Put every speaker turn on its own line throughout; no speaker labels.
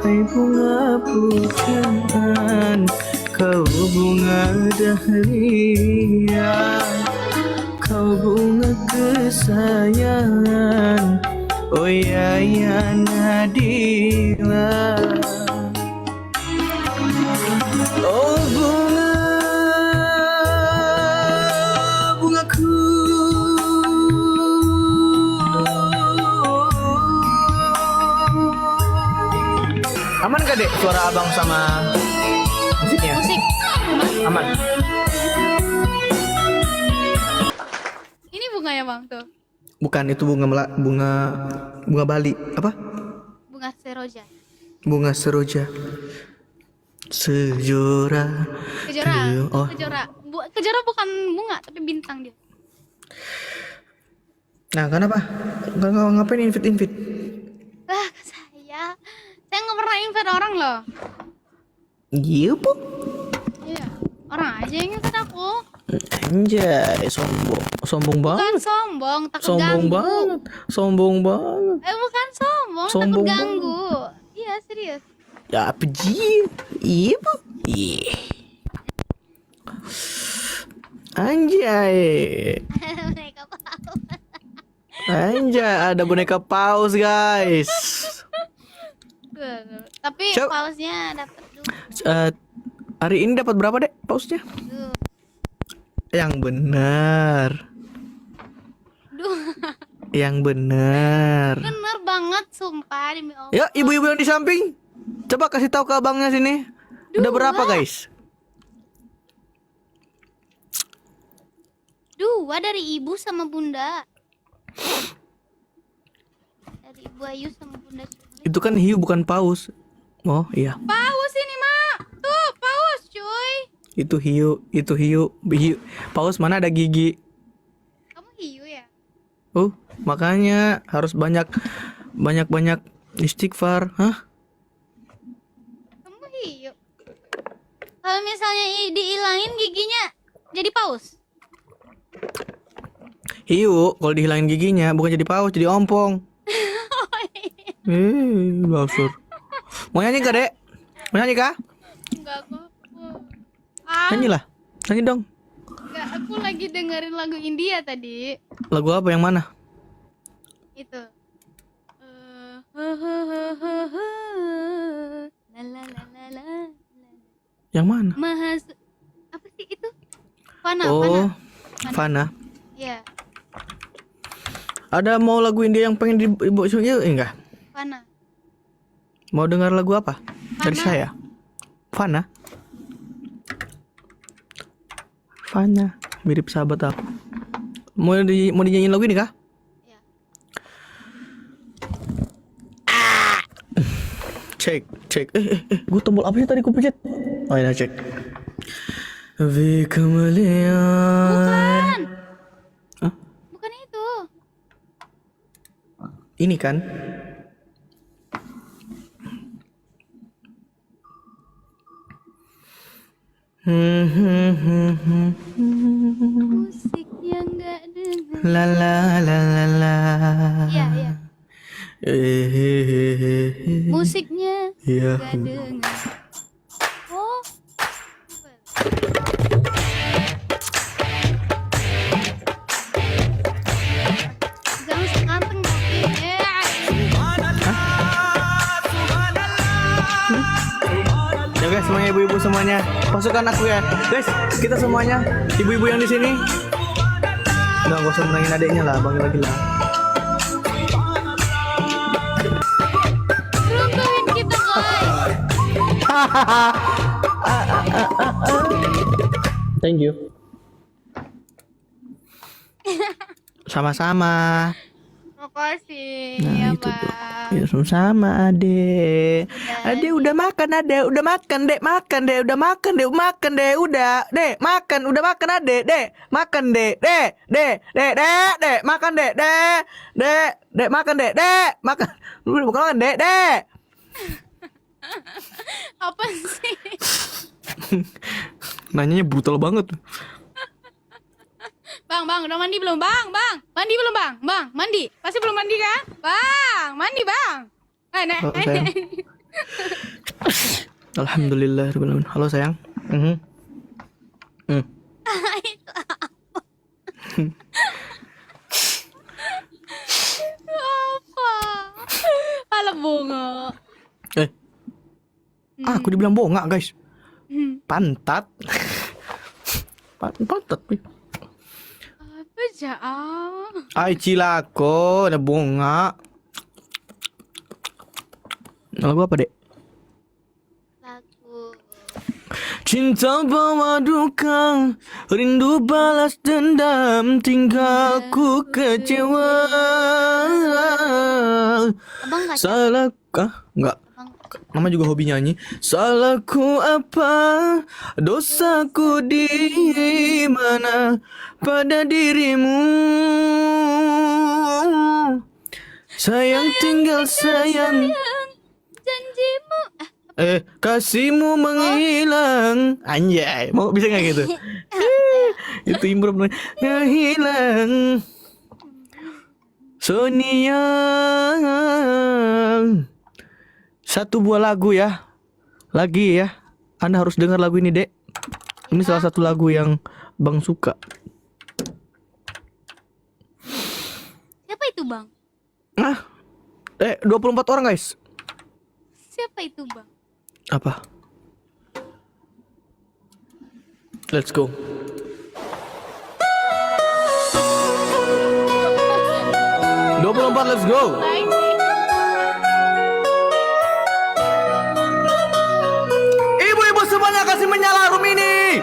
Hai bunga pujaan, kau bunga dahlia, kau bunga kesayangan, oh ya ya Nadila. Oh bunga, bungaku. Aman gak dek suara abang sama musiknya?
Musik
Aman.
ini bunganya bang tuh,
Bukan itu bunga Bali apa?
bunga seroja.
Bunga seroja. Sejora.
Kejora,
Oh.
kejora bukan bunga tapi bintang dia.
Nah, kenapa? Ngapain invite?
Lah saya nggak pernah invite orang loh.
Iya, Bu.
Iya, orang aja yang invite aku.
Anjay, sombong
Bukan
banget.
sombong, takut
Sombong
ganggu.
banget. Sombong banget.
Bukan sombong,
Sombong
takut ganggu. Iya serius.
Ya apa ji? Iya, Bu. Iya. Anjay.
Mereka tahu.
Anjay, ada boneka paus, guys.
Tapi
Coba.
pausnya dapat dulu.
Hari ini dapat berapa, Dek, pausnya?
Duh.
Yang benar. Yang benar.
Bener banget sumpah demi Allah.
Ya, ibu-ibu yang di samping. Coba kasih tahu ke abangnya sini. Udah berapa, guys?
2 dari ibu sama bunda. Dari ibu Ayu sama bunda Suli.
Itu kan hiu bukan paus. Oh, iya.
Paus ini, Mak. Tuh, paus, cuy.
Itu hiu. Paus mana ada gigi?
Kamu hiu ya?
Makanya harus banyak istighfar. Hah?
Kamu hiu. Kalau misalnya dihilangin giginya jadi paus.
Hiu kalau dihilangin giginya bukan jadi paus, jadi ompong. Basur. Mau nyanyi gak, Dek? Mau nyanyi kah?
Enggak kok.
Nyanyi lah. Nyanyi dong.
Enggak, aku lagi dengerin lagu India tadi.
Lagu apa yang mana?
Itu. La la la la la.
Yang mana?
Apa sih itu? Fana,
Oh,
Fana.
Fana.
Iya,
Ada mau lagu India yang pengen dibawa enggak?
Fana.
Mau dengar lagu apa? Dari
Fana.
saya. Fana. Fana, mirip sahabat aku. Mau dinyanyiin lagu ini kah?
Iya.
Cek. Gue tombol apa sih tadi gue pencet? Oh ya, cek. Vi kamalian.
Bukan.
Hah?
Bukan itu.
Ini kan?
Musik yang enggak dengar.
La la la la la.
Iya, iya. Musiknya
Iya.
enggak dengar. Oh. Jangan sekanteng tapi.
Ya guys, semuanya ibu-ibu semuanya. Pasukan aku ya. Guys, kita semuanya ibu-ibu yang di sini. Nggak usah menangin adiknya lah, bang lagi lah.
Runtuhin kita guys.
Thank you. Sama-sama.
Makasih
Nah,
ya
itu tuh.
Bang.
Ya, sama Ade. Ade udah makan, Ade. Udah makan, Dek. Makan, Dek. Udah makan, Dek. Makan, Dek. Udah, Dek. Makan. Udah makan, Ade. Dek. Makan, Dek. Dek. Dek. Dek. Dek. Dek. Makan, Dek. Dek. Dek. Dek. Makan, Dek. Dek. Makan. Lu udah makan, Dek. Dek.
Apa sih?
Nanyanya brutal banget.
Bang, udah mandi belum, Bang? Mandi belum, Bang? Bang, mandi. Pasti belum mandi kan? Bang, mandi, Bang.
Oh, sayang. Alhamdulillah. Halo sayang.
Apa? Alah bunga.
Aku dibilang bonga guys. Pantat. Pantat.
Apa jauh?
Ay cilako, ada bonga. Lagu apa dek?
Lagu
Cinta bawa duka, rindu balas dendam, tinggalku kecewa.
Abang gak
Salahkah? Enggak. Mama juga hobi nyanyi. Salahku apa? Dosaku di mana? Pada dirimu. Sayang tinggal sayang.
janjimu.
Kasihmu menghilang. Anjay, mau bisa nggak gitu? Itu improv ngehilang. Sonia. Satu buah lagu ya. Lagi ya. Anda harus dengar lagu ini, Dek. Ini salah satu lagu yang Bang suka.
Siapa itu bang?
24 orang, guys.
Siapa itu bang?
Apa? Let's go. Let's go.
Baik sih.
Ibu-ibu semuanya kasih menyala room ini.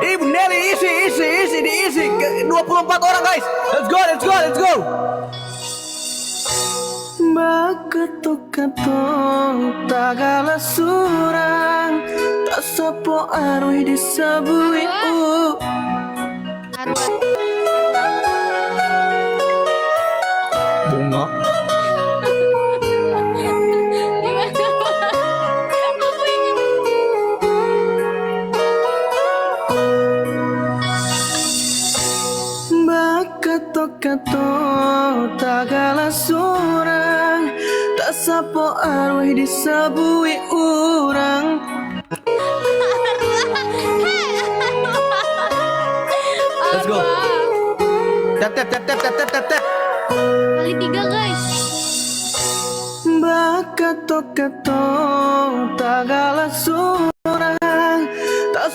Ibu Nelly diisi 24 orang guys. Let's go. Bakato-kato tagala surang tak sapo arui disabui
Arwah.
bunga.
Apa ini?
Bakato-kato tagala surang tak sapo arwah disabui orang. Let's go. Tap.
Kali 3 guys.
Bakato-kato tagala surang tak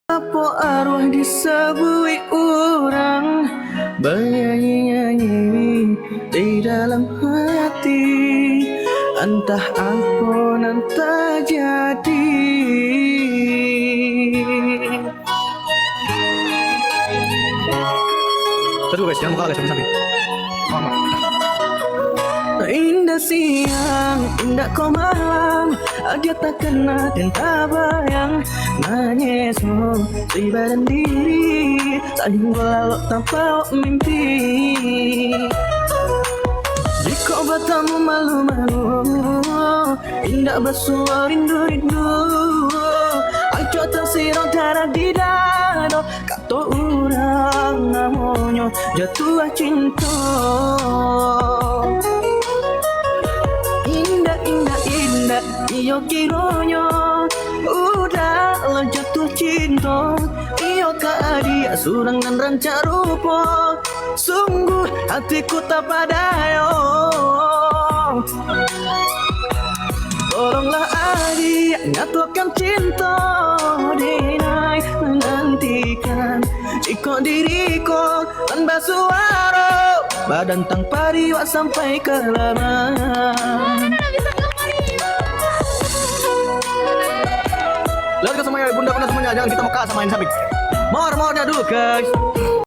sapo arwah disabui orang. Bernyanyi-nyanyi di dalam hati, entah apa yang terjadi. Terus guys, jangan buka guys sampai. Mama. Indah siang, indah kau malam, dia tak kena dan tak bayang. Menyesu di badan diri, saling berlalu tanpa mimpi. Jika bertemu malu-malu, indah bersuara rindu-rindu. Aco tersirau darah di dada, kata orang namanya jatuh cinta. Indah, iyo kiranya udah lo jatuh cinta. Iyo ka dia surang dan ranca rupa, sungguh hatiku tak padayo. Tolonglah adik nyatukan cinta dinai menantikan. Jika diriku tanpa suara, badan tanpa riwak sampai ke lama. Lihat ke semuanya, bunda semuanya, jangan kita mekah sama ini samping. More-nya dulu guys.